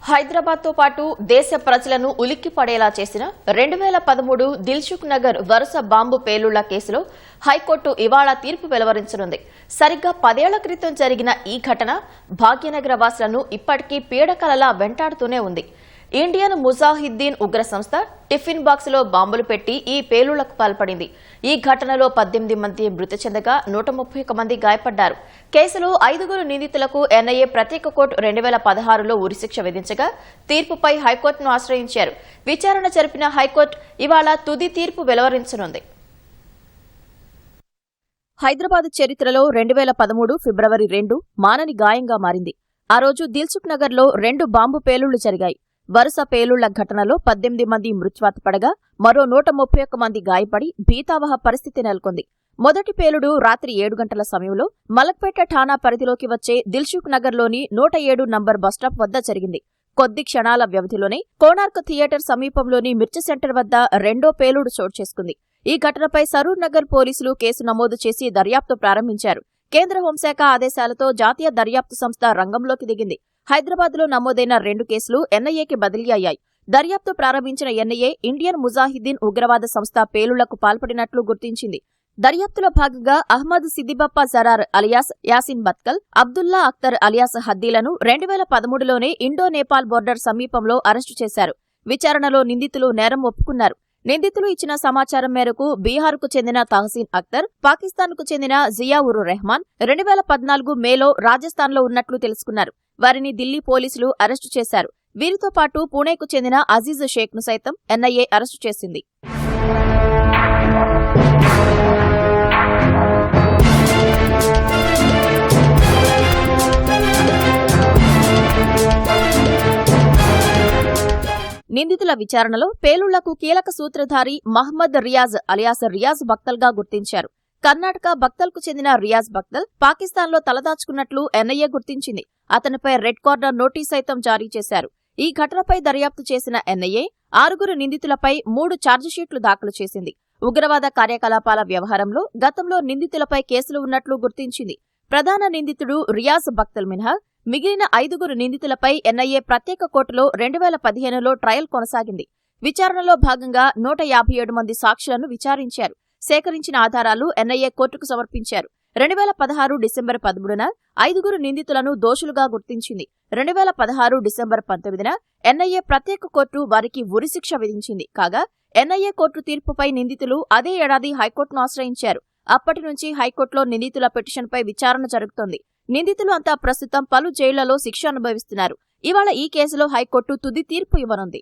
హైదరాబాద్ తో పాటు దేశ ప్రజలను ఉలిక్కిపడేలా చేసిన 2013 దిల్సుఖ్ నగర్ వరుస బాంబు పేలుళ్ల కేసులో హైకోర్టు ఇవాళ తీర్పు వెలువరించనుంది. సరిగ్గా 10 ఏళ్ల క్రితం జరిగిన ఈ ఘటన భాగ్యనగర వాసులను ఇప్పటికీ పీడకలలా వెంటాడుతూనే ఉంది. ఇండియన్ ముజాహిద్దీన్ ఉగ్ర సంస్థ టిఫిన్ బాక్స్ లో బాంబులు పెట్టి ఈ పేలుళ్లకు పాల్పడింది. ఈ ఘటనలో 18 మంది మృతి చెందగా 131 మంది గాయపడ్డారు. కేసులో 5 నిందితులకు ఎన్ఐఏ ప్రత్యేక కోర్టు 2016లో ఉరిశిక్ష విధించగా తీర్పుపై హైకోర్టును ఆశ్రయించారు. విచారణ జరిపిన హైకోర్టు ఇవాళ తుది తీర్పు వెలువరించనుంది. హైదరాబాద్ చరిత్రలో 2013 ఫిబ్రవరి 2 మానని గాయంగా మారింది. ఆ రోజు దిల్సుఖ్ నగర్ లో 2 బాంబు పేలుళ్లు జరిగాయి. వరుస పేలుళ్ల ఘటనలో 18 మంది మృత్యువాత పడగా మరో 131 మంది గాయపడి భీతావహ పరిస్థితి నెలకొంది. మొదటి పేలుడు రాత్రి 7 గంటల సమయంలో మలక్పేట ఠాణా పరిధిలోకి వచ్చే దిల్సుఖ్ నగర్లోని 107 నంబర్ బస్టాప్ వద్ద జరిగింది. కొద్ది క్షణాల వ్యవధిలోనే కోనార్క్ థియేటర్ సమీపంలోని మిర్చి సెంటర్ వద్ద రెండో పేలుడు చోటు చేసుకుంది. ఈ ఘటనపై సరూర్ నగర్ పోలీసులు కేసు నమోదు చేసి దర్యాప్తు ప్రారంభించారు. కేంద్ర హోంశాఖ ఆదేశాలతో జాతీయ దర్యాప్తు సంస్థ రంగంలోకి దిగింది. హైదరాబాద్ లో నమోదైన 2 కేసులు ఎన్ఐఏకి బదిలీ అయ్యాయి. దర్యాప్తు ప్రారంభించిన ఎన్ఐఏ ఇండియన్ ముజాహిద్దీన్ ఉగ్రవాద సంస్థ పేలుళ్లకు పాల్పడినట్లు గుర్తించింది. దర్యాప్తులో భాగంగా అహ్మద్ సిద్దిబప్ప జరార్ అలియాస్ యాసిన్ బత్కల్, అబ్దుల్లా అఖ్తర్ అలియాస్ హద్దీలను 2013లోనే ఇండో నేపాల్ బోర్డర్ సమీపంలో అరెస్టు చేశారు. విచారణలో నిందితులు నేరం ఒప్పుకున్నారు. నిందితులు ఇచ్చిన సమాచారం మేరకు బీహార్కు చెందిన తహసీన్ అఖ్తర్, పాకిస్తాన్కు చెందిన జియా ఉర్ రెహమాన్ 2014 మేలో రాజస్థాన్లో ఉన్నట్లు తెలుసుకున్నారు. వారిని ఢిల్లీ పోలీసులు అరెస్టు చేశారు. వీరితో పాటు పూణేకు చెందిన అజీజ్ షేక్ను సైతం ఎన్ఐఏ అరెస్టు చేసింది. నిందితుల విచారణలో పేలుళ్లకు కీలక సూత్రధారి మహ్మద్ రియాజ్ అలియాస్ రియాజ్ బక్తల్గా గుర్తించారు. కర్ణాటక బక్తల్కు చెందిన రియాజ్ బక్తల్ పాకిస్తాన్లో తలదాచుకున్నట్లు ఎన్ఐఏ గుర్తించింది. అతనిపై రెడ్ కార్నర్ నోటీస్ సైతం జారీ చేశారు. ఈ ఘటనపై దర్యాప్తు చేసిన ఎన్ఐఏ 6 నిందితులపై 3 ఛార్జిషీట్లు దాఖలు చేసింది. ఉగ్రవాద కార్యకలాపాల వ్యవహారంలో గతంలో నిందితులపై కేసులు ఉన్నట్లు గుర్తించింది. ప్రధాన నిందితుడు రియాజ్ బక్తల్ మినహా మిగిలిన 5 నిందితులపై ఎన్ఐఏ ప్రత్యేక కోర్టులో 2015లో ట్రయల్ కొనసాగింది. విచారణలో భాగంగా 157 మంది సాక్షులను విచారించారు. సేకరించిన ఆధారాలు ఎన్ఐఏ కోర్టుకు సమర్పించారు. 2016 డిసెంబర్ 13న 5 నిందితులను దోషులుగా గుర్తించింది. 2016 డిసెంబర్ 19న ఎన్ఐఏ ప్రత్యేక కోర్టు వారికి ఉరిశిక్ష విధించింది. కాగా ఎన్ఐఏ కోర్టు తీర్పుపై నిందితులు అదే ఏడాది హైకోర్టును ఆశ్రయించారు. అప్పటి నుంచి హైకోర్టులో నిందితుల పిటిషన్పై విచారణ జరుగుతోంది. నిందితులు అంతా ప్రస్తుతం పలు జైళ్లలో శిక్ష అనుభవిస్తున్నారు. ఇవాళ ఈ కేసులో హైకోర్టు తుది తీర్పు ఇవ్వనుంది.